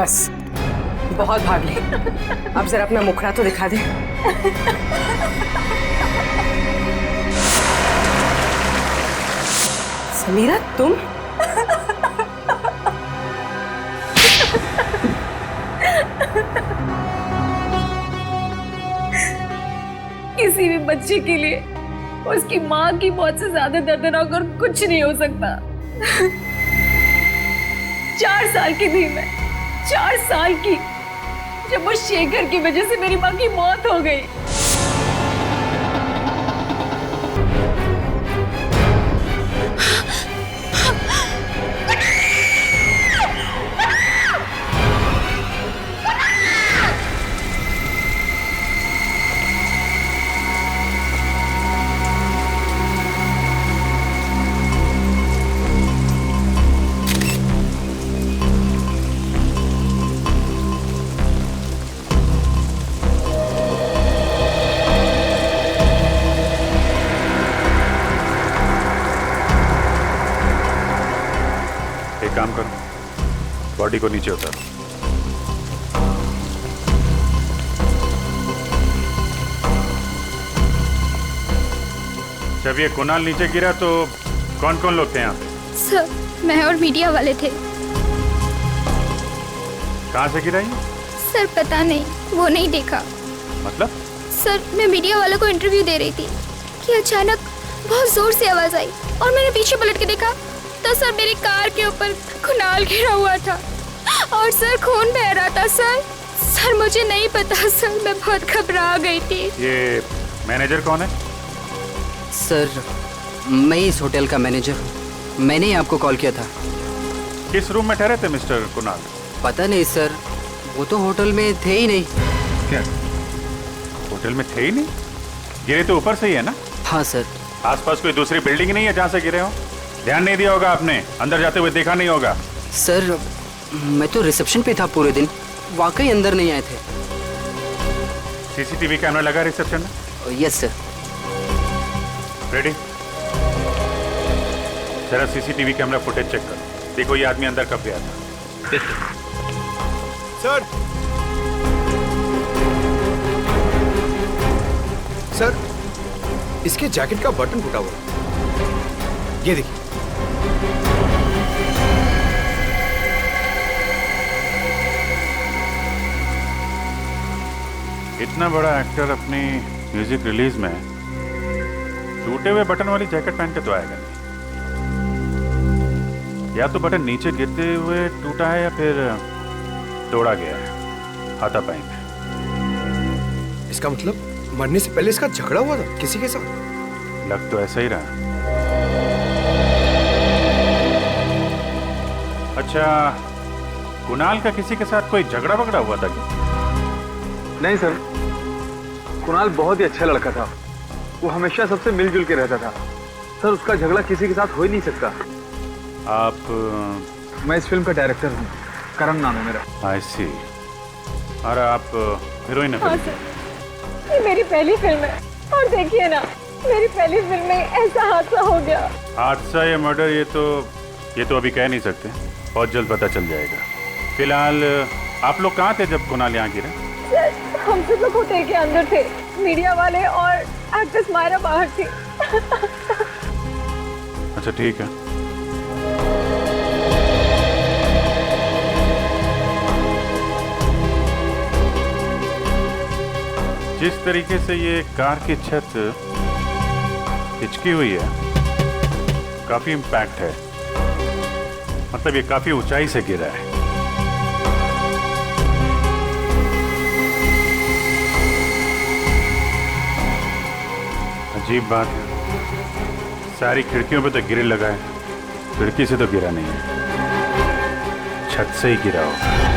बस बहुत भाग ली, अब जरा अपना मुखड़ा तो दिखा दे। समीरा तुम? किसी भी बच्चे के लिए उसकी माँ की मौत से ज्यादा दर्दनाक और कुछ नहीं हो सकता। 4 साल की थी मैं, 4 साल की, जब वो शेखर की वजह से मेरी माँ की मौत हो गई। काम करो, बॉडी को नीचे उतारो। जब ये कुणाल नीचे गिरा तो कौन कौन लोग थे यहाँ पे? सर, मैं और मीडिया वाले थे। कहाँ से गिरा ये? सर पता नहीं, वो नहीं देखा। मतलब? सर मैं मीडिया वालों को इंटरव्यू दे रही थी कि अचानक बहुत जोर से आवाज आई और मैंने पीछे पलट के देखा तो सर मेरी कार के ऊपर कुणाल गिरा हुआ था और सर खून बह रहा था। सर मुझे नहीं पता सर, मैं बहुत घबरा गई थी। ये मैनेजर कौन है? सर मैं इस होटल का मैनेजर हूँ, मैंने ही आपको कॉल किया था। किस रूम में ठहरे थे मिस्टर कुणाल? पता नहीं सर, वो तो होटल में थे ही नहीं। क्या होटल में थे ही नहीं? गिरे तो ऊपर से ही है ना? हाँ सर। आसपास कोई दूसरी बिल्डिंग नहीं है जहाँ से गिरे हो? ध्यान नहीं दिया होगा आपने, अंदर जाते हुए देखा नहीं होगा। सर मैं तो रिसेप्शन पे था पूरे दिन, वाकई अंदर नहीं आए थे। सीसीटीवी कैमरा लगा रिसेप्शन में? Yes sir. रेडी? जरा सीसीटीवी कैमरा फुटेज चेक करो, देखो ये आदमी अंदर कब गया था। सर सर, इसके जैकेट का बटन फूटा हुआ है, ये देखिए। इतना बड़ा एक्टर अपनी म्यूजिक रिलीज में टूटे हुए बटन वाली जैकेट पहन के तो आएगा नहीं। या तो बटन नीचे गिरते हुए टूटा है या फिर तोड़ा गया है हाथापाई में। इसका मतलब मरने से पहले इसका झगड़ा हुआ था किसी के साथ? लग तो ऐसा ही रहा। अच्छा, कुणाल का किसी के साथ कोई झगड़ा वगड़ा हुआ था क्या? नहीं सर, कुणाल बहुत ही अच्छा लड़का था, वो हमेशा सबसे मिलजुल के रहता था। सर उसका झगड़ा किसी के साथ हो ही नहीं सकता। आप? मैं इस फिल्म का डायरेक्टर हूँ, करण नाम है मेरा। आई सी। और आप हीरोइन? हाँ सर, ये मेरी पहली फिल्म है और देखिए ना, मेरी पहली फिल्म में ऐसा हादसा हो गया। हादसा या मर्डर ये तो अभी कह नहीं सकते, बहुत जल्द पता चल जाएगा। फिलहाल आप लोग कहाँ थे जब कुणाल यहाँ गिरा? सर हम सब लोग होटल के अंदर थे, मीडिया वाले और एक्ट्रेस मायरा बाहर थी। अच्छा ठीक है। जिस तरीके से ये कार की छत हिचकी हुई है, काफी इम्पैक्ट है, मतलब ये काफी ऊंचाई से गिरा है। अजीब बात है, सारी खिड़कियों पे तो ग्रिल लगा है, खिड़की से तो गिरा नहीं है, छत से ही गिरा होगा।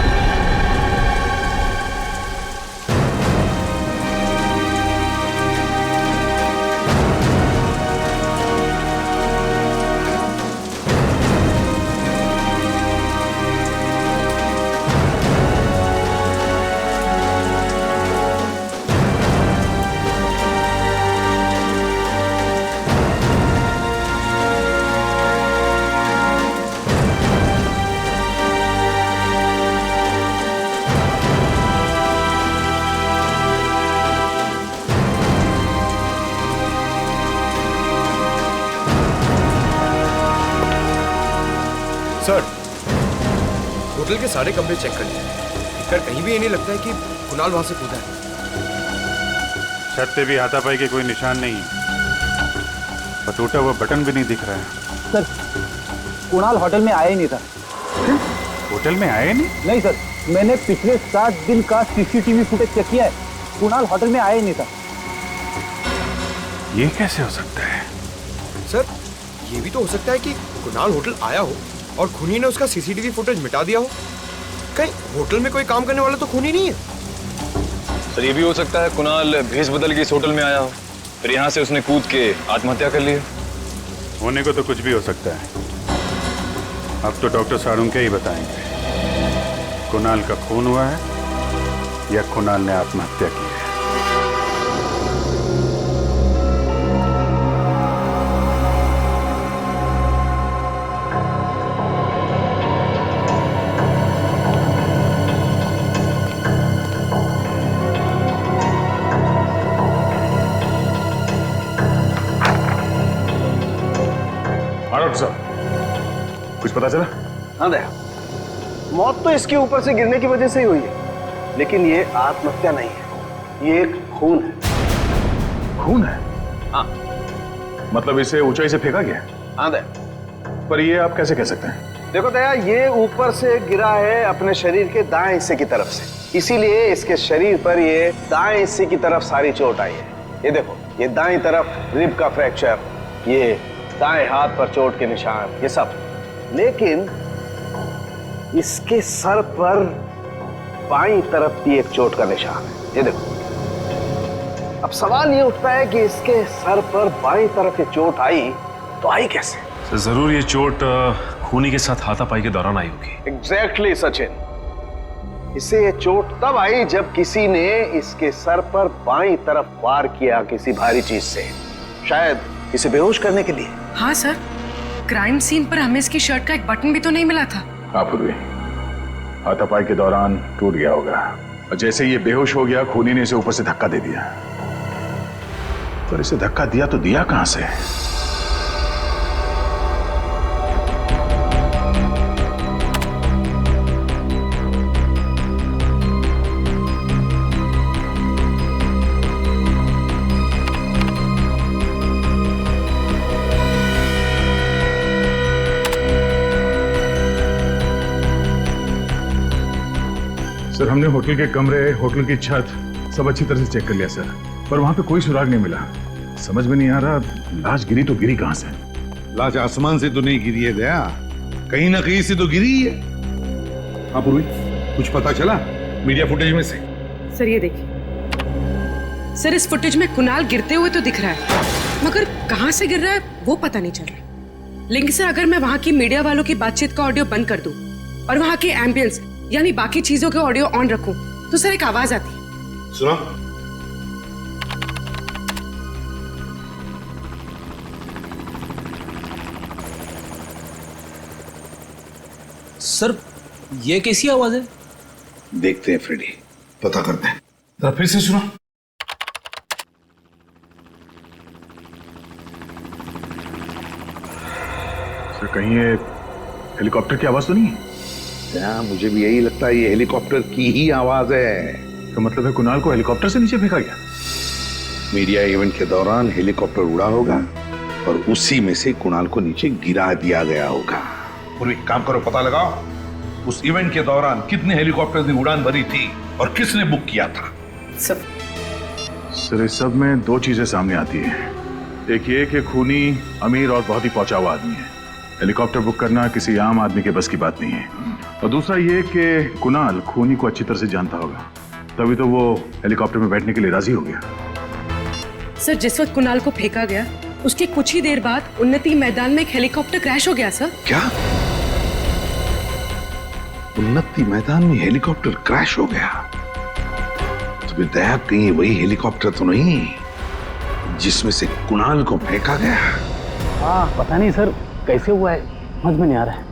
सर, होटल के सारे कमरे चेक कर लिए, पर कहीं भी ये नहीं लगता है कि कुणाल वहां से कूदा है। छत पे भी हाथापाई के कोई निशान नहीं है और टूटा हुआ बटन भी नहीं दिख रहा है। सर, कुणाल होटल में आया ही नहीं था। होटल में आए नहीं? नहीं सर, मैंने पिछले 7 दिन का सीसीटीवी फुटेज चेक किया है, कुणाल होटल में आया ही नहीं था। ये कैसे हो सकता है? सर, ये भी तो हो सकता है कि कुणाल होटल आया हो और खूनी ने उसका सीसीटीवी फुटेज मिटा दिया हो। कहीं होटल में कोई काम करने वाला तो खूनी नहीं है? सर ये भी हो सकता है कुणाल भेष बदल के इस होटल में आया हो, फिर यहाँ से उसने कूद के आत्महत्या कर ली है। होने को तो कुछ भी हो सकता है। अब तो डॉक्टर सारुंके ही बताएंगे कुणाल का खून हुआ है या कुणाल ने आत्महत्या की है। डॉक्टर साहब, कुछ पता चला? हाँ दया, मौत तो इसके ऊपर से गिरने की वजह से ही हुई है, लेकिन ये आत्महत्या नहीं है, ये एक खून है। खून है? हाँ। मतलब इसे ऊंचाई से फेंका गया? हाँ दया। पर ये आप कैसे कह सकते हैं? देखो दया, ये ऊपर से गिरा है अपने शरीर के दाएं हिस्से की तरफ से, इसीलिए इसके शरीर पर ये दाएं हिस्से की तरफ सारी चोट आई है। ये देखो, ये दाएं तरफ रिब का फ्रैक्चर, ये दाएं हाथ पर चोट के निशान, ये सब। लेकिन इसके सर पर बाईं तरफ भी एक चोट का निशान है, ये देखो। अब सवाल ये उठता है कि इसके सर पर बाईं तरफ ये चोट आई तो आई कैसे? तो जरूर ये चोट खूनी के साथ हाथापाई के दौरान आई होगी। एग्जैक्टली सचिन, इसे ये चोट तब आई जब किसी ने इसके सर पर बाईं तरफ वार किया किसी भारी चीज से, शायद इसे बेहोश करने के लिए। हाँ सर, क्राइम सीन पर हमें इसकी शर्ट का एक बटन भी तो नहीं मिला था। हाँ पूर्वी, हाथापाई के दौरान टूट गया होगा और जैसे ये बेहोश हो गया, खूनी ने इसे ऊपर से धक्का दे दिया। पर इसे धक्का दिया तो दिया कहां से? सर, हमने होटल के कमरे, होटल की छत सब अच्छी तरह से चेक कर लिया सर, पर वहां पे कोई सुराग नहीं मिला। समझ में नहीं आ रहा लाश गिरी तो गिरी कहां से? लाश आसमान से तो नहीं गिरी है दया, कहीं ना कहीं से तो गिरी है। हाँ पूर्वी, कुछ पता चला मीडिया फुटेज में से? सर ये देखिए, सर इस फुटेज में कुणाल गिरते हुए तो दिख रहा है, मगर कहां से गिर रहा है वो पता नहीं चल रहा। लेकिन सर अगर मैं वहां की मीडिया वालों की बातचीत का ऑडियो बंद कर दूं और वहां के एम्बियंस यानी बाकी चीजों के ऑडियो ऑन रखूं तो सर एक आवाज आती है। सुना? सर ये कैसी आवाज है? देखते हैं फ्रेडी, पता करते हैं। जरा फिर से सुना। सर, कहीं ये हेलीकॉप्टर की आवाज तो नहीं है? मुझे भी यही लगता है, ये हेलीकॉप्टर की ही आवाज है। तो मतलब है कुणाल को हेलीकॉप्टर से नीचे फेंका गया? मीडिया इवेंट के दौरान हेलीकॉप्टर उड़ा होगा और उसी में से कुणाल को नीचे गिरा दिया गया होगा। पूर्वी, काम करो, पता लगाओ उस इवेंट के दौरान कितने हेलीकॉप्टर ने उड़ान भरी थी और किसने बुक किया था। सर इस सब में दो चीजें सामने आती है। एक ये कि खूनी अमीर और बहुत ही पहुंचा हुआ आदमी है, हेलीकॉप्टर बुक करना किसी आम आदमी के बस की बात नहीं है। और दूसरा ये कि कुणाल खूनी को अच्छी तरह से जानता होगा, तभी तो वो हेलीकॉप्टर में बैठने के लिए राजी हो गया। सर जिस वक्त कुणाल को फेंका गया उसके कुछ ही देर बाद उन्नति मैदान में एक हेलीकॉप्टर क्रैश हो गया सर। क्या? उन्नति मैदान में हेलीकॉप्टर क्रैश हो गया? तो फिर दया कहीं वही हेलीकॉप्टर तो नहीं जिसमें से कुणाल को फेंका गया? हाँ पता नहीं सर कैसे हुआ है, समझ में नहीं आ रहा है।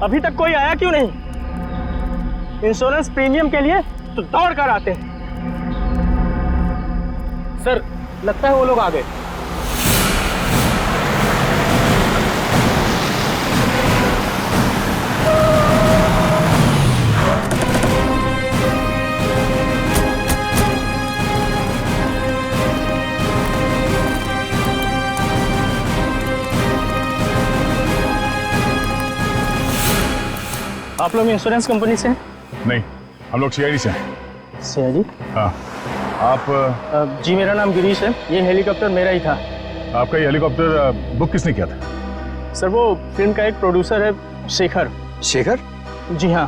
अभी तक कोई आया क्यों नहीं? इंश्योरेंस प्रीमियम के लिए तो दौड़ कर आते हैं। सर लगता है वो लोग आ गए। आप लोग इंश्योरेंस कंपनी से हैं? नहीं, हम लोग सीआईडी से हैं। सीआईडी? हाँ। आप? जी मेरा नाम गिरीश है, ये हेलीकॉप्टर मेरा ही था। आपका ये हेलीकॉप्टर बुक किसने किया था? सर वो फिल्म का एक प्रोड्यूसर है, शेखर। शेखर? जी हाँ,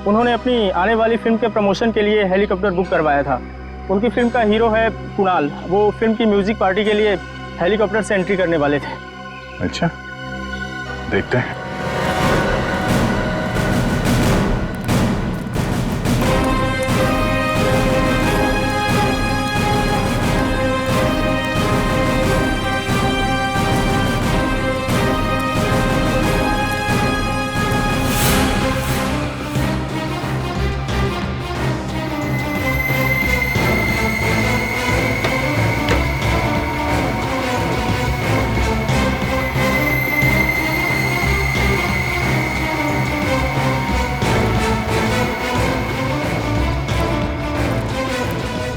उन्होंने अपनी आने वाली फिल्म के प्रमोशन के लिए हेलीकॉप्टर बुक करवाया था। उनकी फिल्म का हीरो है कुणाल, वो फिल्म की म्यूजिक पार्टी के लिए हेलीकॉप्टर से एंट्री करने वाले थे। अच्छा, देखते हैं।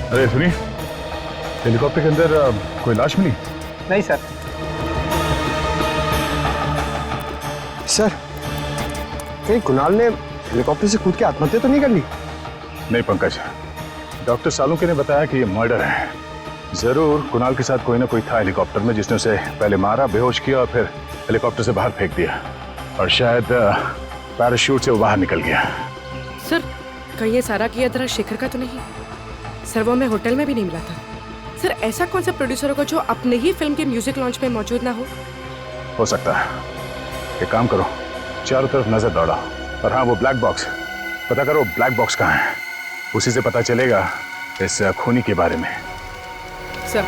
अरे सुनिए, हेलीकॉप्टर के अंदर कोई लाश मिली? नहीं सर। सर, कहीं कुणाल ने हेलीकॉप्टर से कूद के आत्महत्या तो नहीं कर ली? नहीं पंकज, डॉक्टर सालुंके ने बताया कि ये मर्डर है। जरूर कुणाल के साथ कोई ना कोई था हेलीकॉप्टर में जिसने उसे पहले मारा, बेहोश किया और फिर हेलीकॉप्टर से बाहर फेंक दिया, और शायद पैराशूट से वो बाहर निकल गया। सर, कहीं ये सारा किया तरह शेखर का तो नहीं? सर वो हमें होटल में भी नहीं मिला था। सर ऐसा कौन सा प्रोड्यूसर होगा जो अपने ही फिल्म के म्यूजिक लॉन्च में मौजूद ना हो सकता है। एक काम करो, चारों तरफ नजर दौड़ाओ, और हाँ वो ब्लैक बॉक्स पता करो, ब्लैक बॉक्स कहाँ है, उसी से पता चलेगा इस खूनी के बारे में। सर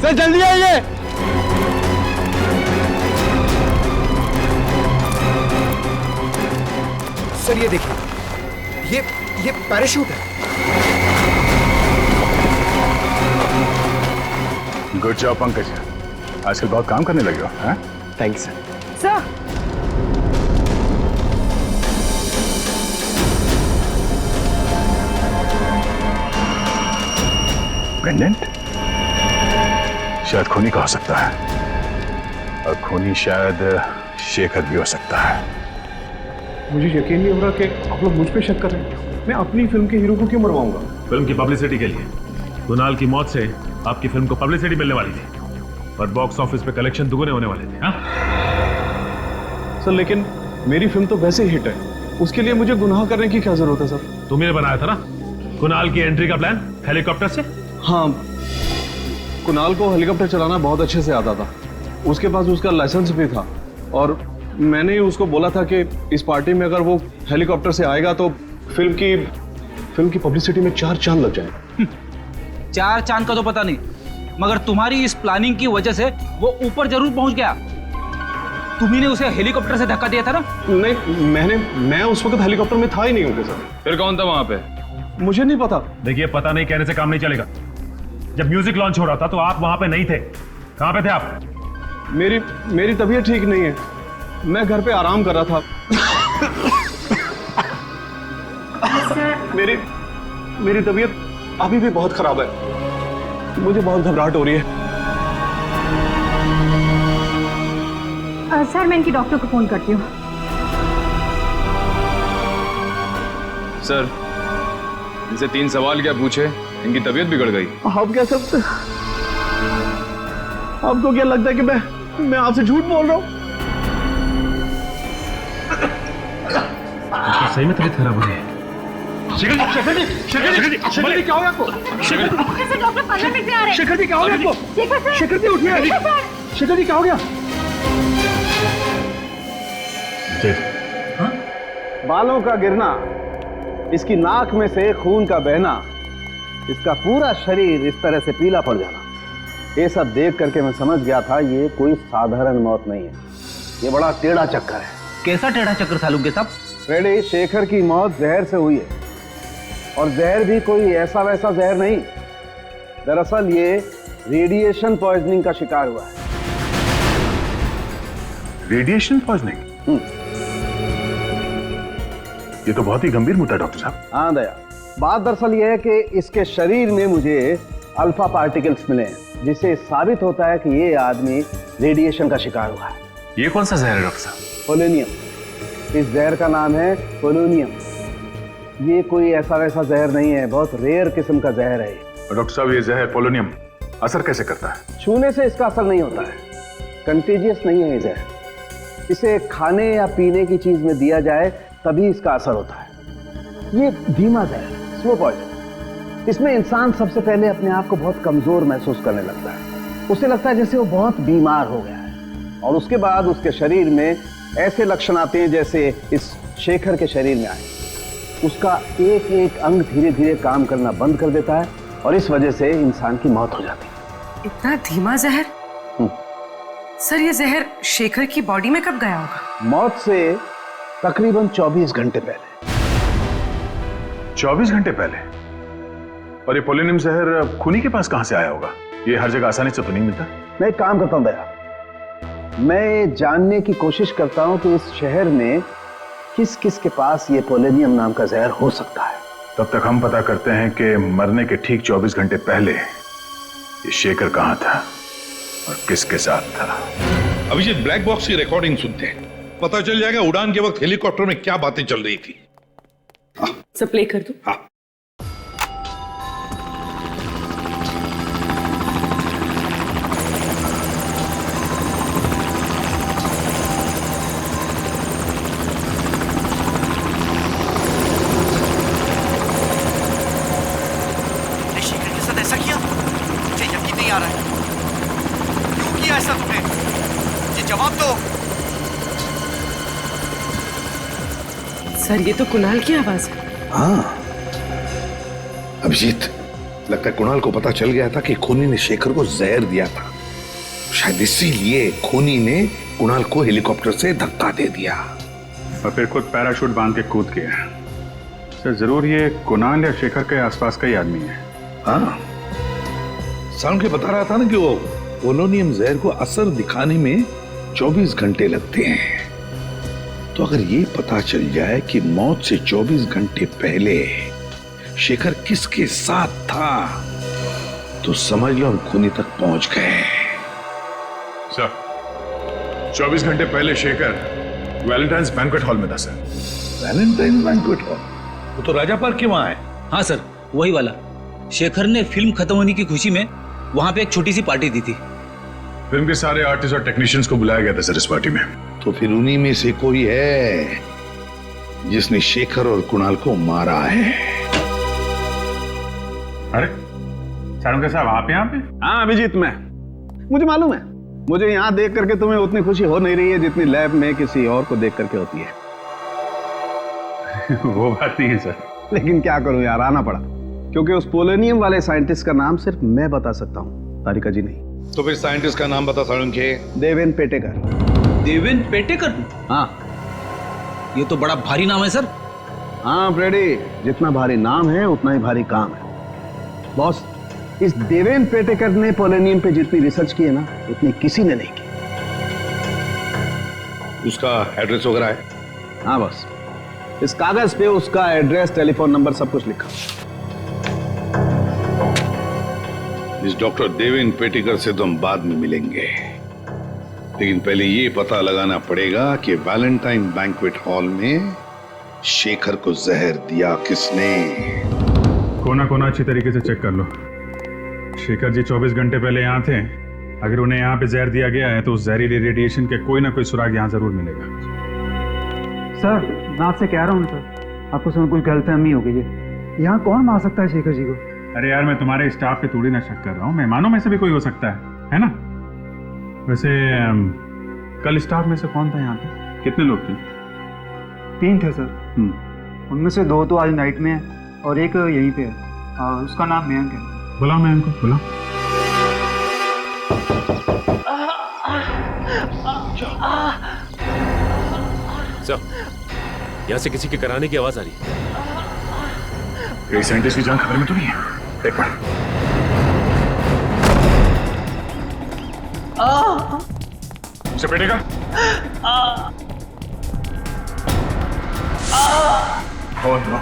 सर जल्दी आइए। सर ये देखिए, ये पैराशूट है। गुड जॉब पंकज, आजकल बहुत काम करने लगे हो। हैं? Thanks sir. सर पेंडेंट शायद खूनी का हो सकता है, और खूनी शायद शेखर भी हो सकता है। मुझे यकीन नहीं हो रहा कि आप लोग मुझ पे शक कर रहे हैं। मैं अपनी फिल्म के हीरो को क्यों मरवाऊंगा? फिल्म की पब्लिसिटी के लिए। कुणाल की मौत से आपकी फिल्म को पब्लिसिटी मिलने वाली थी, और बॉक्स ऑफिस पे कलेक्शन दुगने होने वाले थे। हाँ सर, लेकिन मेरी फिल्म तो वैसे ही हिट है, उसके लिए मुझे गुनाह करने की क्या जरूरत है सर? तुम्ही ने बनाया था ना कुणाल की एंट्री का प्लान हेलीकॉप्टर से? हाँ, कुणाल को हेलीकॉप्टर चलाना बहुत अच्छे से आता था, उसके पास उसका लाइसेंस भी था, और मैंने ही उसको बोला था कि इस पार्टी में अगर वो हेलीकॉप्टर से आएगा तो फिल्म की पब्लिसिटी में 4 चांद लग जाए। 4 चांद का तो पता नहीं, मगर तुम्हारी इस प्लानिंग की वजह से वो ऊपर जरूर पहुंच गया। तुम्ही ने उसे हेलीकॉप्टर से धक्का दिया था ना? नहीं, मैं उस वक्त हेलीकॉप्टर में था ही नहीं। होंगे सर। फिर कौन था वहां पे? मुझे नहीं पता। देखिए, पता नहीं कहने से काम नहीं चलेगा। जब म्यूजिक लॉन्च हो रहा था तो आप वहां पे नहीं थे। कहां पे थे आप? मेरी तबीयत ठीक नहीं है, मैं घर पे आराम कर रहा था। मेरी तबीयत अभी भी बहुत खराब है, मुझे बहुत घबराहट हो रही है। सर मैं इनकी डॉक्टर को फोन करती हूँ। सर, इनसे 3 सवाल क्या पूछे, इनकी तबीयत बिगड़ गई। आप क्या सब, आपको क्या लगता है कि मैं आपसे झूठ बोल रहा हूँ? सही में तबीयत खराब हो रही है। शेखर जी क्या हो गया आपको? शेखर जी क्या हो गया आपको? शेखर जी उठिए। शेखर जी क्या हो गया? बालों का गिरना, इसकी नाक में से खून का बहना, इसका पूरा शरीर इस तरह से पीला पड़ जाना, ये सब देख करके मैं समझ गया था ये कोई साधारण मौत नहीं है। ये बड़ा टेढ़ा चक्कर है। कैसा टेढ़ा चक्कर सालुंके साहब? रेडी, शेखर की मौत जहर से हुई है, और जहर भी कोई ऐसा वैसा जहर नहीं। दरअसल ये रेडिएशन पॉइजनिंग का शिकार हुआ है। Radiation poisoning? ये तो बहुत ही गंभीर मुद्दा डॉक्टर साहब। हाँ दया, बात दरअसल ये है कि इसके शरीर में मुझे अल्फा पार्टिकल्स मिले हैं, जिससे साबित होता है कि ये आदमी रेडिएशन का शिकार हुआ है। ये कौन सा जहर है डॉक्टर साहब? पोलोनियम। इस जहर का नाम है पोलोनियम। ये कोई ऐसा वैसा जहर नहीं है, बहुत रेयर किस्म का जहर है। डॉक्टर साहब, ये जहर पोलोनियम असर कैसे करता है? छूने से इसका असर नहीं होता है, कंटेजियस नहीं है ये जहर। इसे खाने या पीने की चीज में दिया जाए तभी इसका असर होता है। ये धीमा जहर, स्लो पॉइजन। इसमें इंसान सबसे पहले अपने आप को बहुत कमजोर महसूस करने लगता है। उसे लगता है जैसे वो बहुत बीमार हो गया है, और उसके बाद उसके शरीर में ऐसे लक्षण आते हैं जैसे इस शेखर के शरीर में आए। उसका एक एक अंग धीरे धीरे काम करना बंद कर देता है, और इस वजह से इंसान की मौत हो जाती है। इतना धीमा जहर? सर, ये जहर शेखर की बॉडी में कब गया होगा? मौत से तकरीबन 24 घंटे पहले। 24 घंटे पहले? और ये पोलोनियम जहर खूनी के पास कहां से आया होगा? ये हर जगह आसानी से तो नहीं मिलता। मैं एक काम करता हूं दया, मैं जानने की कोशिश करता हूं कि इस शहर में किस किस के पास ये पोलोनियम नाम का जहर हो सकता है। तब तक हम पता करते हैं कि मरने के ठीक 24 घंटे पहले ये शेखर कहां था और किसके साथ था। अभिजीत, ब्लैक बॉक्स की रिकॉर्डिंग सुनते हैं, पता चल जाएगा उड़ान के वक्त हेलीकॉप्टर में क्या बातें चल रही थी। सब प्ले कर दो। हाँ। ऐसा किया? मुझे यकीन नहीं आ रहा है। क्यों किया ऐसा तुमने? ये जवाब दो। सर, ये तो कुणाल की आवाज है। हाँ अभिजीत, लगता है कुणाल को पता चल गया था कि खूनी ने शेखर को जहर दिया था। शायद इसीलिए खूनी ने कुणाल को हेलीकॉप्टर से धक्का दे दिया और फिर खुद पैराशूट बांध के कूद गया। सर, जरूर ये कुणाल या शेखर के आसपास का ही आदमी है। हाँ, साउंड के बता रहा था ना कि वो पोलोनियम जहर को असर दिखाने में 24 घंटे लगते हैं। तो अगर ये पता चल जाए कि मौत से 24 घंटे पहले शेखर किसके साथ था, तो समझ लो हम खूनी तक पहुंच गए। सर, 24 घंटे पहले शेखर वैलेंटाइन्स बैंक्वेट हॉल में था सर। Valentine's banquet hall? वो तो राजा पार्क के वहां है। हाँ सर, वही वाला। शेखर ने फिल्म खत्म होने की खुशी में वहां पे एक छोटी सी पार्टी दी थी। फिल्म के सारे आर्टिस्ट और टेक्नीशियंस को बुलाया गया था सर इस पार्टी में। तो फिर उन्हीं में से कोई है जिसने शेखर और कुणाल को मारा है। अरे सालुंके साहब, आप यहाँ पे? हाँ अभिजीत, मुझे मालूम है। मुझे यहाँ देख करके तुम्हें उतनी खुशी हो नहीं रही है जितनी लैब में किसी और को देख करके होती है। वो बात नहीं है सर। लेकिन क्या करूं यार, आना पड़ा, क्योंकि उस पोलोनियम वाले साइंटिस्ट का नाम सिर्फ मैं बता सकता हूँ, तारिका जी नहीं। तो फिर साइंटिस्ट का नाम बता सालुंके। देवेन पेटेकर। देवेन पेटेकर? हाँ। ये तो बड़ा भारी नाम है सर। हाँ फ्रेडी, जितना भारी नाम है उतना ही भारी काम है। बॉस, इस देवेन पेटेकर ने पोलोनियम पे जितनी रिसर्च की है ना, उतनी किसी ने नहीं की। उसका एड्रेस वगैरह है? हाँ बॉस, इस कागज पे उसका एड्रेस, टेलीफोन नंबर सब कुछ लिखा। इस डॉक्टर देवेन पेटेकर से तो हम बाद में मिलेंगे, लेकिन पहले ये पता लगाना पड़ेगा कि वैलेंटाइन बैंक्वेट हॉल में शेखर को जहर दिया किसने। कोना कोना अच्छी तरीके से चेक कर लो। शेखर जी 24 घंटे पहले यहाँ थे। अगर उन्हें यहाँ पे जहर दिया गया है तो उस जहरीली रेडिएशन के कोई ना कोई सुराग यहाँ जरूर मिलेगा। सर, मैं आपसे कह रहा हूँ सर, आपको सब कुछ गलतफहमी हो गई है। यहाँ कौन मार सकता है शेखर जी को? अरे यार, मैं तुम्हारे स्टाफ पे थोड़ी ना शक कर रहा हूँ, मेहमानों में से भी कोई हो सकता है ना? वैसे कल स्टाफ में से कौन था यहाँ पे? कितने लोग थे? 3 थे सर। उनमें से 2 तो आज नाइट में है और एक यहीं पे है। उसका नाम मयंक है। बुलाओ मयंक को, बुलाओ। सर, यहाँ से किसी के कराने की आवाज आ रही है। कई साइंटिस्ट की जान खतरे में तो नहीं है? एक मिनट। उसे बैठेगा? Oh no.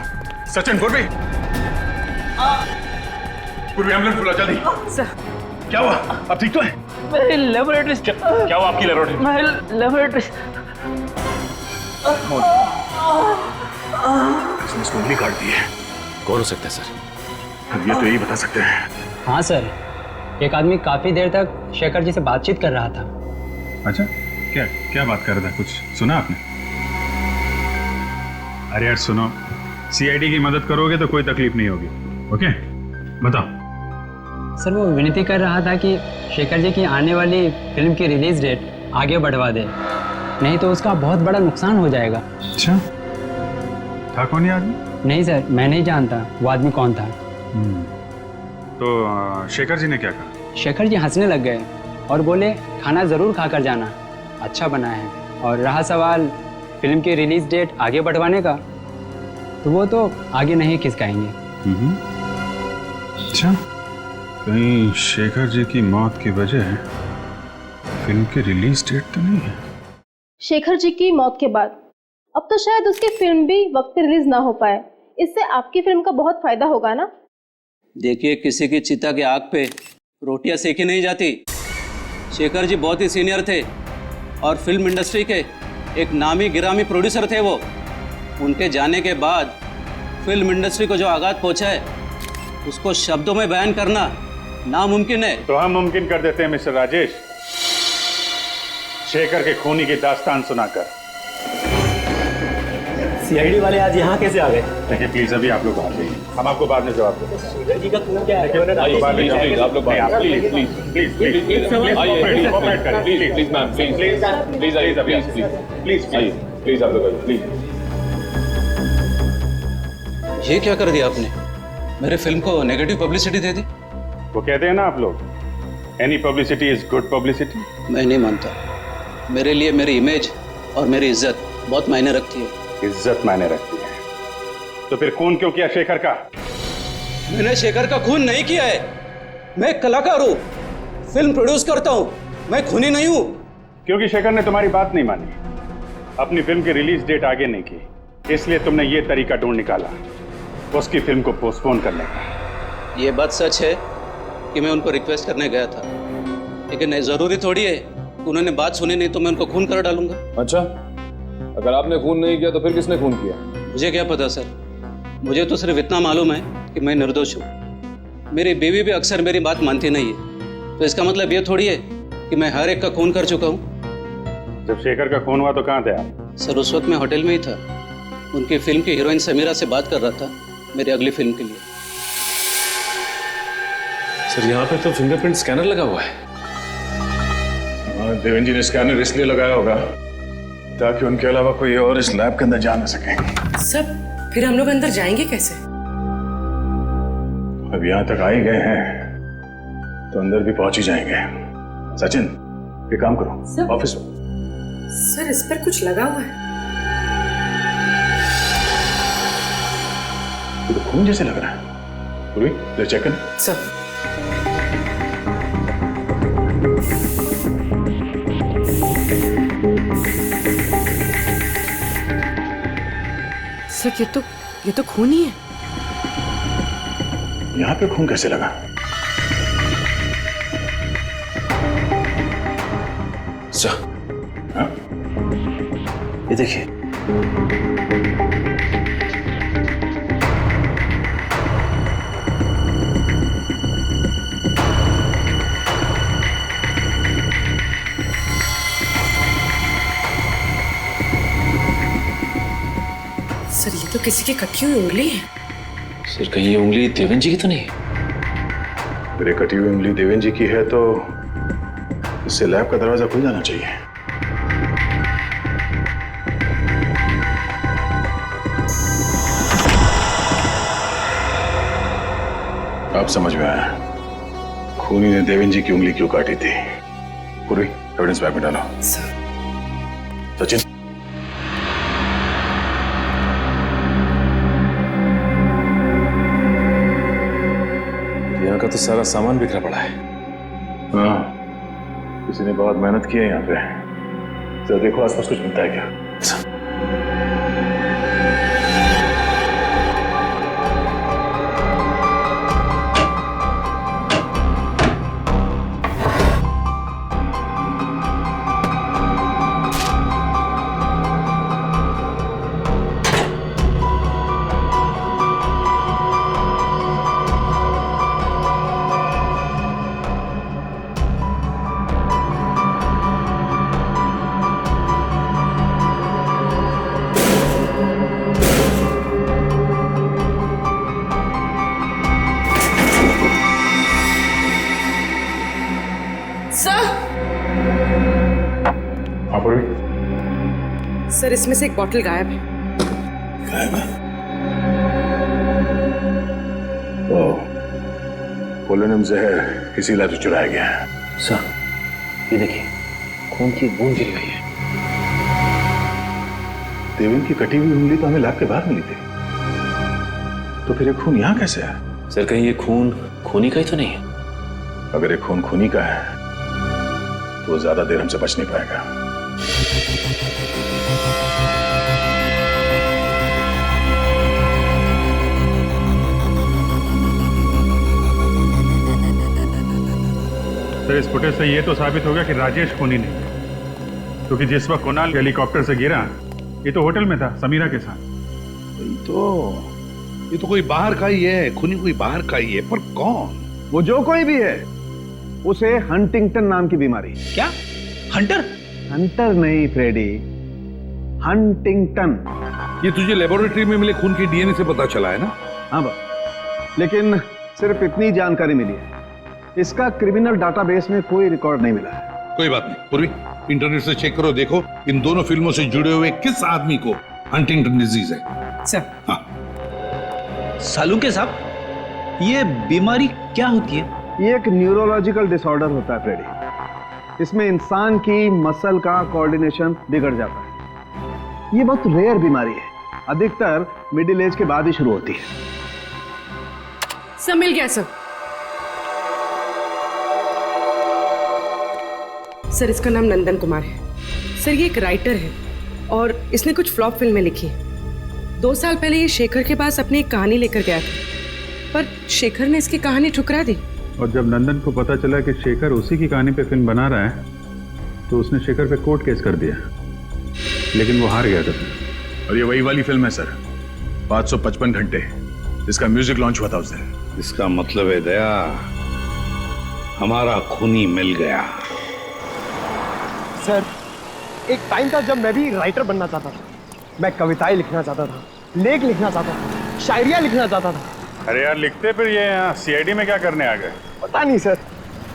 सचिन, पूर्वी, पूर्वी एम्बुलेंस बुला जल्दी। सर, क्या हुआ? अब ठीक तो है? मेरी लेबोरेटरी। क्या हुआ आपकी लेबोरेटरी? मेरी लेबोरेटरी। इसने इसको उंगली काट दी है। कौन हो सकता है सर? अब ये तो यही बता सकते हैं। हाँ सर, एक आदमी काफी देर तक शेखर जी से बातचीत कर रहा था। अच्छा, क्या क्या बात कर रहा था? कुछ सुना आपने? अरे यार सुनो, सीआईडी की मदद करोगे तो कोई तकलीफ नहीं होगी। ओके, बताओ। सर वो विनती कर रहा था कि शेखर जी की आने वाली फिल्म की रिलीज डेट आगे बढ़वा दे, नहीं तो उसका बहुत बड़ा नुकसान हो जाएगा। अच्छा, था कौन ये आदमी? नहीं सर, मैं नहीं जानता वो आदमी कौन था। तो शेखर जी ने क्या कहा? शेखर जी हंसने लग गए और बोले खाना ज़रूर खाकर जाना, अच्छा बना है। और रहा सवाल फिल्म की रिलीज डेट आगे बढ़वाने का, तो वो तो आगे नहीं खिसकाएंगे। अच्छा, कहीं शेखर जी की मौत की वजह फिल्म की रिलीज डेट तो नहीं है? शेखर जी की मौत के बाद अब तो शायद उसकी फिल्म भी वक्त पे रिलीज ना हो पाए। इससे आपकी फिल्म का बहुत फायदा होगा ना। देखिए, किसी की चिता की आग पे रोटियां सेकी नहीं जाती। शेखर जी बहुत ही सीनियर थे और फिल्म इंडस्ट्री के एक नामी गिरामी प्रोड्यूसर थे वो। उनके जाने के बाद फिल्म इंडस्ट्री को जो आघात पहुंचा है उसको शब्दों में बयान करना नामुमकिन है। तो हम मुमकिन कर देते हैं मिस्टर राजेश, शेखर के खूनी की दास्तान सुनाकर। सीआईडी वाले आज यहाँ कैसे आ गए? देखिए प्लीज, अभी आप लोग बाहर जाइए, हम आपको बाद में जवाब देंगे। शेखर जी का खून क्या है? आप लोग please please please please please cooperate करें। Please please ma'am, please please आइए, प्लीज प्लीज प्लीज प्लीज आप लोग प्लीज। ये क्या कर दिया आपने? मेरे फिल्म को नेगेटिव पब्लिसिटी दे दी। वो कहते हैं ना आप लोग, any publicity is good publicity. मैं नहीं मानता। मेरे लिए मेरी इमेज और मेरी इज्जत बहुत मायने रखती है। इज्जत मायने रखती है तो फिर खून क्यों किया शेखर का? मैंने शेखर का खून नहीं किया है। मैं एक कलाकार हूँ, फिल्म प्रोड्यूस करता हूँ, मैं खूनी नहीं हूँ। क्योंकि शेखर ने तुम्हारी बात नहीं मानी, अपनी फिल्म की रिलीज डेट आगे नहीं की, इसलिए तुमने ये तरीका ढूंढ निकाला उसकी फिल्म को पोस्टपोन करने का। ये बात सच है कि मैं उनको रिक्वेस्ट करने गया था, लेकिन जरूरी थोड़ी है उन्होंने बात सुनी नहीं तो मैं उनको खून कर डालूंगा। अच्छा, अगर आपने खून नहीं किया तो फिर किसने खून किया? मुझे क्या पता सर, मुझे तो सिर्फ इतना मालूम है कि मैं निर्दोष हूँ। मेरी बीवी भी अक्सर मेरी बात मानती नहीं है, तो इसका मतलब ये थोड़ी है कि मैं हर एक का खून कर चुका हूँ। जब शेखर का खून हुआ तो कहाँ थे आप? सर उस वक्त मैं होटल में ही था, उनकी फिल्म की हीरोइन समीरा से बात कर रहा था मेरी अगली फिल्म के लिए। सर यहाँ पे तो फिंगरप्रिंट स्कैनर लगा हुआ है। देवेंद्र जी ने स्कैनर इसलिए लगाया होगा ताकि उनके अलावा कोई और इस लैब के अंदर जा ना सके। सब फिर हम लोग अंदर जाएंगे कैसे? अब यहाँ तक आ ही गए हैं तो अंदर भी पहुंच ही जाएंगे। सचिन, ये काम करो, ऑफिस में। सर इस पर कुछ लगा हुआ है। ये तो खून जैसे लग रहा है। पूरी ले चेक कर। सर सर ये तो खून ही है। यहाँ पे खून कैसे लगा? सर हाँ? ये देखिए, सर ये तो किसी की कटी हुई उंगली है। सर कहीं ये उंगली देवेंद्र जी की तो नहीं? अगर ये कटी हुई उंगली देवेंद्र जी की है तो इससे लैब का दरवाजा खुल जाना चाहिए। अब समझ में आया खूनी ने देवेंद्र जी की उंगली क्यों काटी थी। पूरी एविडेंस बैग में डालो। सचिन, का तो सारा सामान बिखरा पड़ा है। हाँ, किसी ने बहुत मेहनत की है यहाँ पे। जरा देखो आसपास कुछ मिलता है क्या। सर, इसमें से एक बॉटल गायब है। गायब है? ओह, पोलोनियम जहर इसी लाते चुराया गया है। सर, ये देखिए, खून की बूंद गिरी हुई है। देवेन की कटी हुई उंगली तो हमें लैब के बाहर मिली थी, तो फिर ये खून यहाँ कैसे है? सर, कहीं ये खून खूनी का ही तो नहीं है? अगर ये खून खूनी का है तो वो ज्यादा देर हमसे बच नहीं पाएगा। सर, इस फुटेज से ये तो साबित हो गया कि राजेश खूनी नहीं है, क्योंकि जिस वक्त कुणाल हेलीकॉप्टर से गिरा ये तो होटल में था समीरा के साथ। ये तो कोई बाहर का ही है, खूनी कोई बाहर का ही है, पर कौन? वो जो कोई भी है, उसे हंटिंगटन नाम की बीमारी। क्या? हंटर? हंटर नहीं फ्रेडी, हंटिंगटन। ये तुझे लेबोरेटरी में मिले खून की डीएनए से पता चला है ना? हाँ बस, लेकिन सिर्फ इतनी जानकारी मिली है, इसका क्रिमिनल डाटाबेस में कोई रिकॉर्ड नहीं मिला है। कोई बात नहीं पूर्वी, इंटरनेट से चेक करो, देखो इन दोनों फिल्मों से जुड़े हुए किस आदमी को हंटिंगटन डिजीज है। सर। हाँ। सालुंके साहब, ये बीमारी क्या होती है? ये एक न्यूरोलॉजिकल डिसऑर्डर होता है फ्रेडी। इसमें इंसान की मसल का कोऑर्डिनेशन बिगड़ जाता है। ये बहुत रेयर बीमारी है, अधिकतर मिडिल एज के बाद ही शुरू होती है। सब मिल गया सर। सर, इसका नाम नंदन कुमार है। सर, ये एक राइटर है और इसने कुछ फ्लॉप फिल्में लिखी हैं। 2 साल पहले ये शेखर के पास अपनी एक कहानी लेकर गया था, पर शेखर ने इसकी कहानी ठुकरा दी। और जब नंदन को पता चला कि शेखर उसी की कहानी पे फिल्म बना रहा है, तो उसने शेखर पे कोर्ट केस कर दिया, लेकिन वो हार गया था सर। और ये वही वाली फिल्म है सर, 555 घंटे, जिसका म्यूजिक लॉन्च हुआ था उस दिन। इसका मतलब है दया, हमारा खूनी मिल गया। सर, एक टाइम था जब मैं भी राइटर बनना चाहता था। मैं कविताएं लिखना चाहता था, लेख लिखना चाहता था, शायरियाँ लिखना चाहता था। अरे यार, लिखते फिर ये यहाँ सीआईडी में क्या करने आ गए? पता नहीं सर।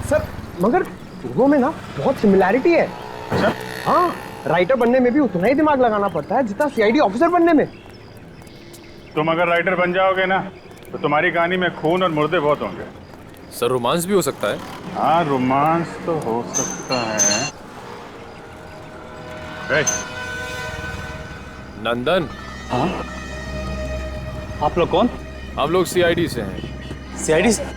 सर, मगर दोनों में ना बहुत सिमिलैरिटी है। अच्छा? हाँ, राइटर बनने में भी उतना ही दिमाग लगाना पड़ता है जितना सीआईडी ऑफिसर बनने में। तुम अगर राइटर बन जाओगे ना, तो तुम्हारी कहानी में खून और मुर्दे बहुत होंगे। सर, रोमांस भी हो सकता है? हाँ, रोमांस तो हो सकता है। नंदन। हाँ? आप लोग कौन? हम लोग सीआईडी से हैं। सीआईडी से?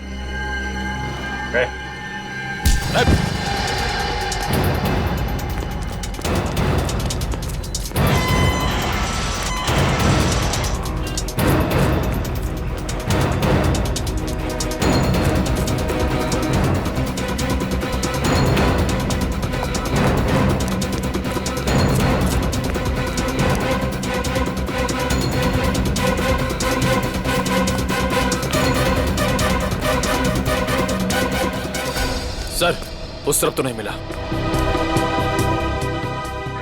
सर, उस तरफ तो नहीं मिला।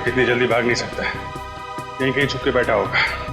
इतनी जल्दी भाग नहीं सकता, यहीं कहीं छुप के बैठा होगा।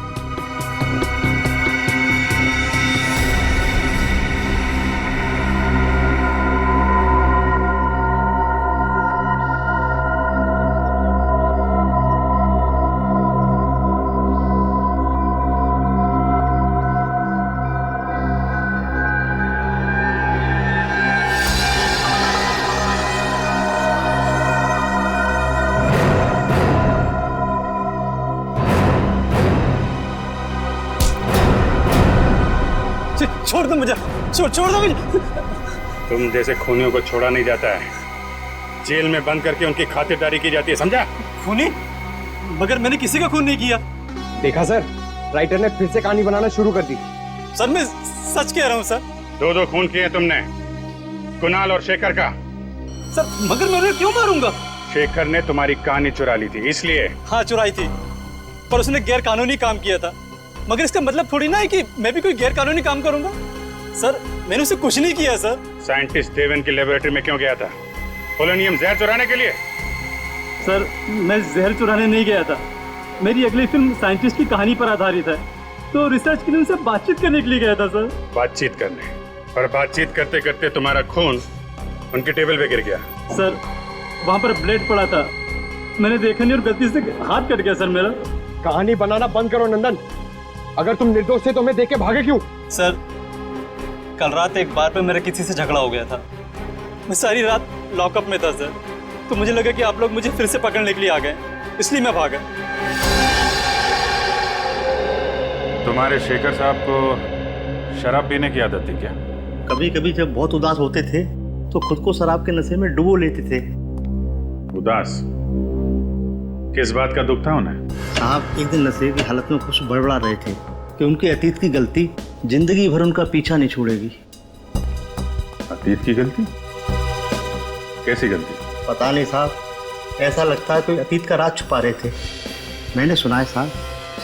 छोड़ दो मुझे, छोड़ दो मुझे। तुम जैसे खूनियों को छोड़ा नहीं जाता है, जेल में बंद करके उनकी खातिरदारी की जाती है, समझा? खूनी? मगर मैंने किसी का खून नहीं किया। देखा सर, राइटर ने फिर से कहानी बनाना शुरू कर दी। सर मैं सच कह रहा हूँ सर। दो खून किए तुमने, कुणाल और शेखर का। सर मगर मैं उन्हें क्यों मारूंगा? शेखर ने तुम्हारी कहानी चुरा ली थी इसलिए। हाँ चुराई थी, पर उसने गैर कानूनी काम किया था। मगर इसका मतलब थोड़ी ना है कि मैं भी कोई गैर कानूनी काम करूंगा। सर मैंने उसे कुछ नहीं किया सर। साइंटिस्ट देवन की लेबोरेटरी में क्यों गया था? पोलोनियम जहर चुराने के लिए? सर मैं जहर चुराने नहीं गया था, मेरी अगली फिल्म साइंटिस्ट की कहानी पर आधारित है, तो रिसर्च के लिए उनसे बातचीत करने के लिए गया था सर। बातचीत करने? और बातचीत करते करते तुम्हारा खून उनके टेबल पे गिर गया। सर वहाँ पर ब्लेड पड़ा था, मैंने देखा नहीं और गलती से हाथ कट गया सर मेरा। कहानी बनाना बंद करो नंदन, अगर तुम निर्दोष थे तो हमें देख के भागे क्यों? सर कल रात एक बार पे मेरा किसी से झगड़ा हो गया था, मैं सारी रात लॉकअप में था सर, तो मुझे लगा कि आप लोग मुझे फिर से पकड़ने के लिए आ गए, इसलिए मैं भागा। तुम्हारे शेखर साहब को शराब पीने की आदत थी क्या? कभी कभी जब बहुत उदास होते थे तो खुद को शराब के नशे में डुबो लेते थे। उदास? किस बात का दुख था उन्हें? साहब एक दिन नशे की हालत में कुछ बड़बड़ा रहे थे कि उनके अतीत की गलती जिंदगी भर उनका पीछा नहीं छोड़ेगी। अतीत की गलती? कैसी गलती? पता नहीं साहब, ऐसा लगता है कोई अतीत का राज छुपा रहे थे। मैंने सुना है साहब,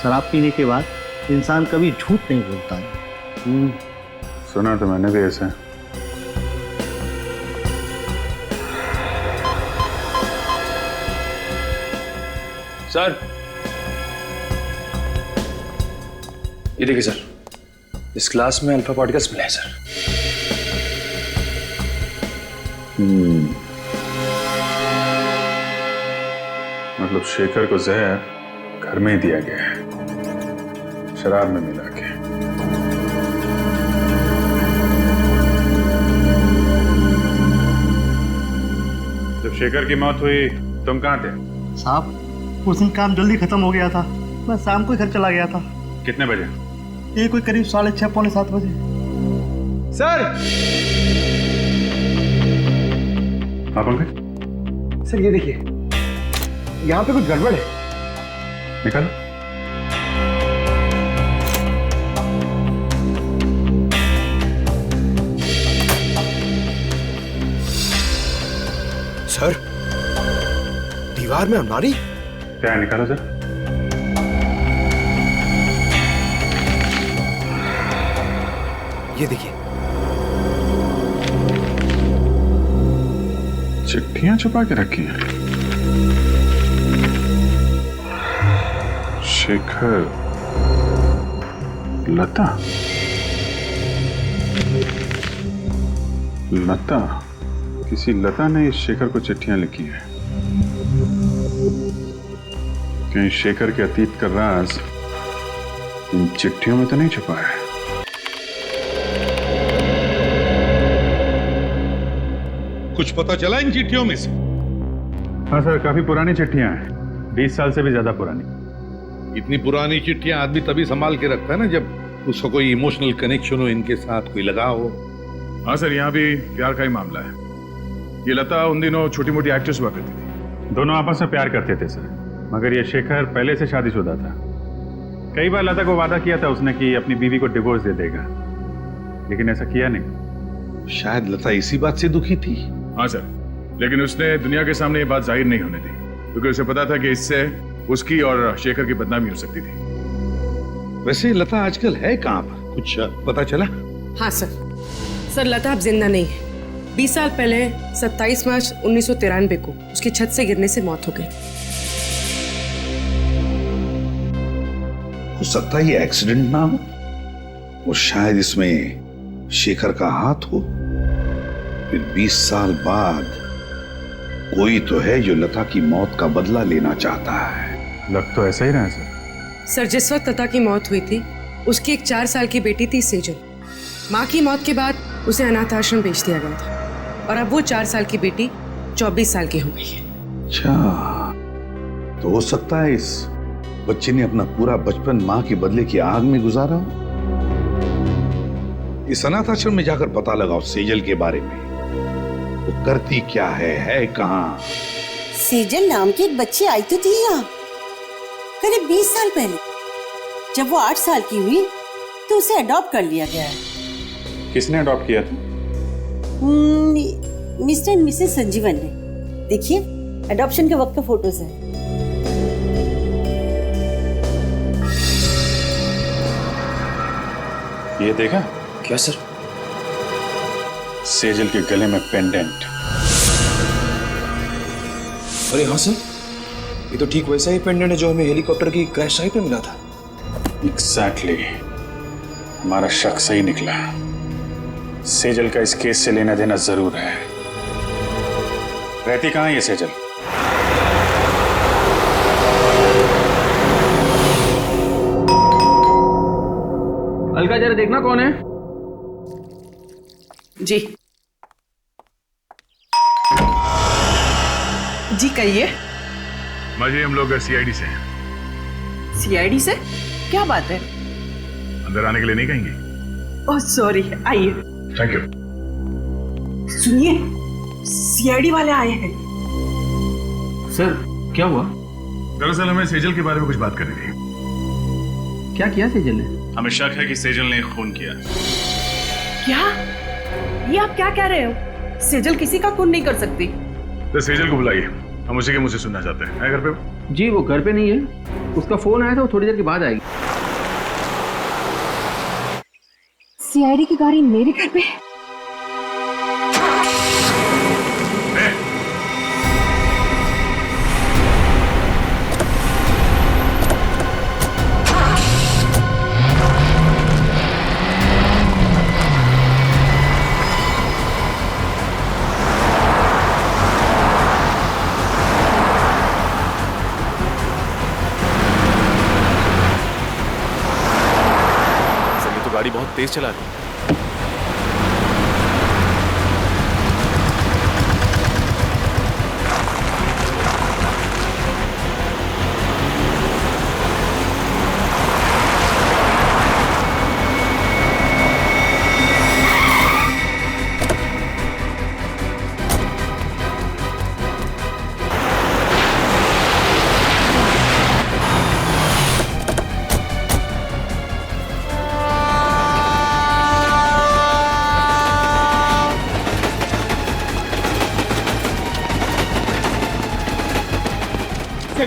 शराब पीने के बाद इंसान कभी झूठ नहीं बोलता है। सुना तो मैंने भी ऐसा। सर ये देखिए सर, इस क्लास में अल्फा पार्टिकल्स मिले हैं सर। मतलब शेखर को जहर घर में ही दिया गया है, शराब में मिला के। जब शेखर की मौत हुई तुम कहाँ थे? साहब उस दिन काम जल्दी खत्म हो गया था, मैं शाम को घर चला गया था। कितने बजे? ये कोई करीब 6:30 पौने 7 बजे। सर! हाँ पंकज? सर ये देखिए, यहाँ पे कुछ गड़बड़ है। निकालो। सर, दीवार में अलमारी? क्या है, निकालो सर। ये देखिए, चिट्ठियां छुपा के रखी हैं। शेखर, लता, लता, किसी लता ने इस शेखर को चिट्ठियां लिखी हैं। कहीं शेखर के अतीत का राज इन चिट्ठियों में तो नहीं छुपा है? कुछ पता चला इन चिट्ठियों में से? हाँ सर, काफी पुरानी चिट्ठियां हैं, 20 साल से भी ज्यादा पुरानी। इतनी पुरानी चिट्ठियां आदमी तभी संभाल के रखता है ना जब उसका कोई इमोशनल कनेक्शन हो, इनके साथ कोई लगाव हो। हाँ सर, यहाँ भी प्यार का ही मामला है। ये लता उन दिनों छोटी मोटी एक्ट्रेस हुआ करती थी। दोनों आपस में प्यार करते थे सर, मगर ये शेखर पहले से शादीशुदा था। कई बार लता को वादा किया था उसने कि अपनी बीवी को डिवोर्स दे देगा, लेकिन ऐसा किया नहीं। शायद लता इसी बात से दुखी थी। हाँ सर, लेकिन उसने दुनिया के सामने ये बात जाहिर नहीं होने दी, क्योंकि उसे पता था कि इससे उसकी और शेखर की बदनामी हो सकती थी। वैसे लता आजकल है कहाँ पर, कुछ पता चला? हाँ सर, लता अब जिंदा नहीं है। 20 साल पहले 27 मार्च 1993 को उसकी छत से गिरने से मौत हो गई। हो सकता है ये एक्सीडेंट ना हो, और शायद इसमें शेखर का हाथ हो। फिर 20 साल बाद कोई तो है जो लता की मौत का बदला लेना चाहता है। लग तो ऐसा ही रहा है सर। सर, जिस वक्त लता की मौत हुई थी उसकी एक 4 साल की बेटी थी सेजल। माँ की मौत के बाद उसे अनाथ आश्रम भेज दिया गया था, और अब वो 4 साल की बेटी 24 साल की हो गई है। अच्छा, तो हो सकता है इस बच्चे ने अपना पूरा बचपन माँ के बदले की आग में गुजारा हो। इस अनाथ आश्रम में जाकर पता लगाओ सेजल के बारे में। वो करती क्या है कहाँ? सेजल नाम की एक बच्ची आई तो थी यहाँ करीब 20 साल पहले। जब वो 8 साल की हुई तो उसे अडॉप्ट कर लिया गया है। किसने अडॉप्ट किया था? मिस्टर एंड मिसेस संजीवन ने। देखिए अडॉप्शन के वक्त का फोटोज है। ये देखा? क्या सर? सेजल के गले में पेंडेंट। अरे हाँ सर, ये तो ठीक वैसा ही पेंडेंट है जो हमें हेलीकॉप्टर की क्रैश साइट पे मिला था। एग्जैक्टली हमारा शक सही निकला। सेजल का इस केस से लेना देना जरूर है। रहती कहाँ है ये सेजल? अलका जरा देखना कौन है। जी जी कहिए। माजी हम लोग सीआईडी से हैं। सीआईडी से? क्या बात है? अंदर आने के लिए नहीं कहेंगे? ओह सॉरी, आइए। Thank you. सुनिए, सीआईडी वाले आए हैं। सर क्या हुआ? दरअसल हमें सेजल के बारे में कुछ बात करनी थी। क्या किया सेजल ने? हमें शक है कि सेजल ने खून किया। क्या? ये आप क्या कह रहे हो? सेजल किसी का खून नहीं कर सकती। तो सेजल को बुलाइए, हम उसी के मुंह से सुनना चाहते हैं। घर पे? जी वो घर पे नहीं है, उसका फोन आया था, वो थोड़ी देर के बाद आएगी। सीआईडी की गाड़ी मेरे घर पे? गाड़ी बहुत तेज चला रही है।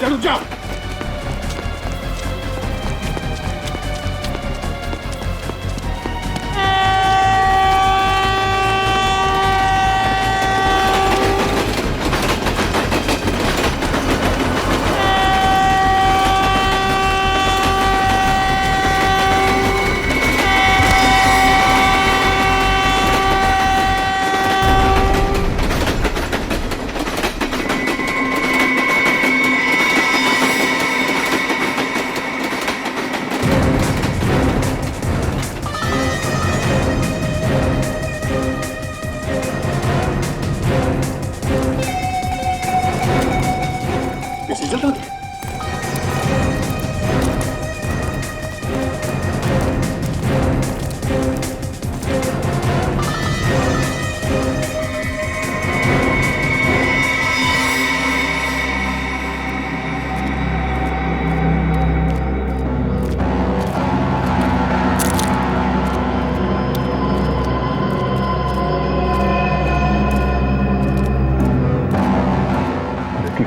रुक जाओ।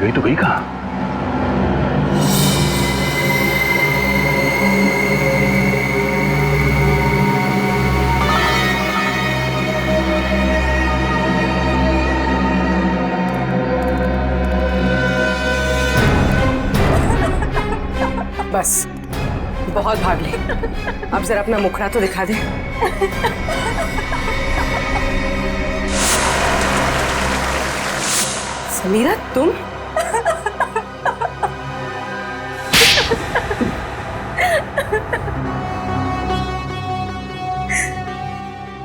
गई तो गई कहाँ? बस बहुत भाग ले, अब जरा अपना मुखड़ा तो दिखा दे। समीरा तुम?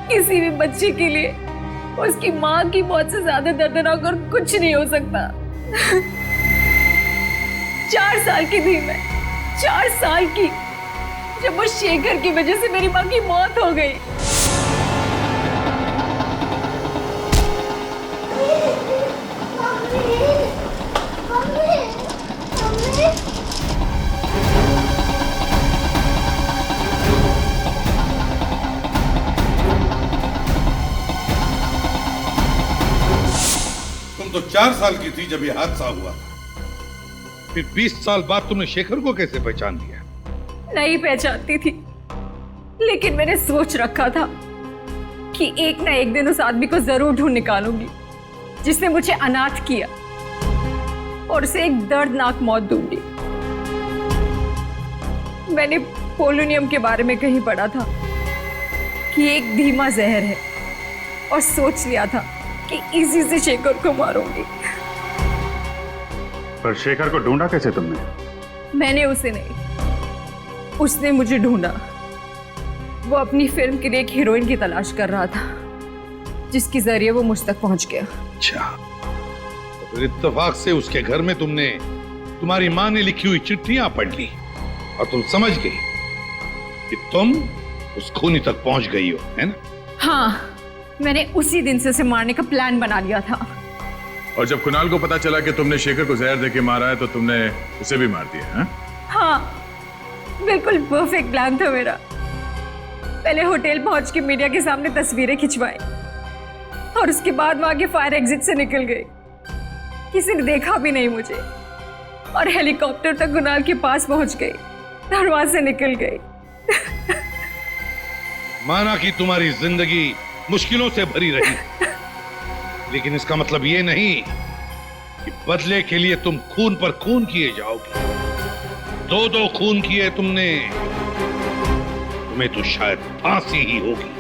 किसी भी बच्चे के लिए उसकी माँ की मौत से ज्यादा दर्दनाक और कुछ नहीं हो सकता। 4 साल की थी मैं, 4 साल की, जब वो शेखर की वजह से मेरी माँ की मौत हो गई। तुम तो 4 साल की थी जब ये हादसा हुआ था। फिर 20 साल बाद तुमने शेखर को कैसे पहचान लिया? नहीं पहचानती थी, लेकिन मैंने सोच रखा था कि एक ना एक दिन उस आदमी को जरूर ढूंढ निकालूंगी जिसने मुझे अनाथ किया और उसे एक दर्दनाक मौत दूंगी। मैंने पोलोनियम के बारे में कहीं पढ़ा था कि एक धीमा जहर है और सोच लिया था कि इसी से शेखर को मारूंगी। पर शेखर को ढूंढा कैसे तुमने? मैंने उसे नहीं, उसने मुझे ढूंढा। वो अपनी फिल्म के लिए एक हीरोइन की तलाश कर रहा था जिसके जरिए वो मुझ तक पहुंच गया। अच्छा, तो फिर इत्तेफाक से उसके घर में तुमने तुम्हारी माँ ने लिखी हुई चिट्ठियां पढ़ ली और तुम समझ गई कि तुम उस खूनी तक पहुंच गई हो, है ना? हाँ, मैंने उसी दिन से उसे मारने का प्लान बना लिया था। और जब कुणाल को पता चला कि तुमने शेखर को जहर देके मारा है तो तुमने उसे भी मार दिया है? हाँ, बिल्कुल परफेक्ट प्लान था मेरा। पहले होटल पहुंच के मीडिया के सामने तस्वीरें खिंचवाई और उसके बाद वहां के फायर एग्जिट से निकल गई। किसी ने देखा भी नहीं मुझे और हेलीकॉप्टर तक कुणाल के पास पहुंच गई, दरवाजे से निकल गई। माना कि तुम्हारी जिंदगी मुश्किलों से भरी रही, लेकिन इसका मतलब ये नहीं कि बदले के लिए तुम खून पर खून किए जाओगे। 2 खून किए तुमने, तुम्हें तो शायद फांसी ही होगी।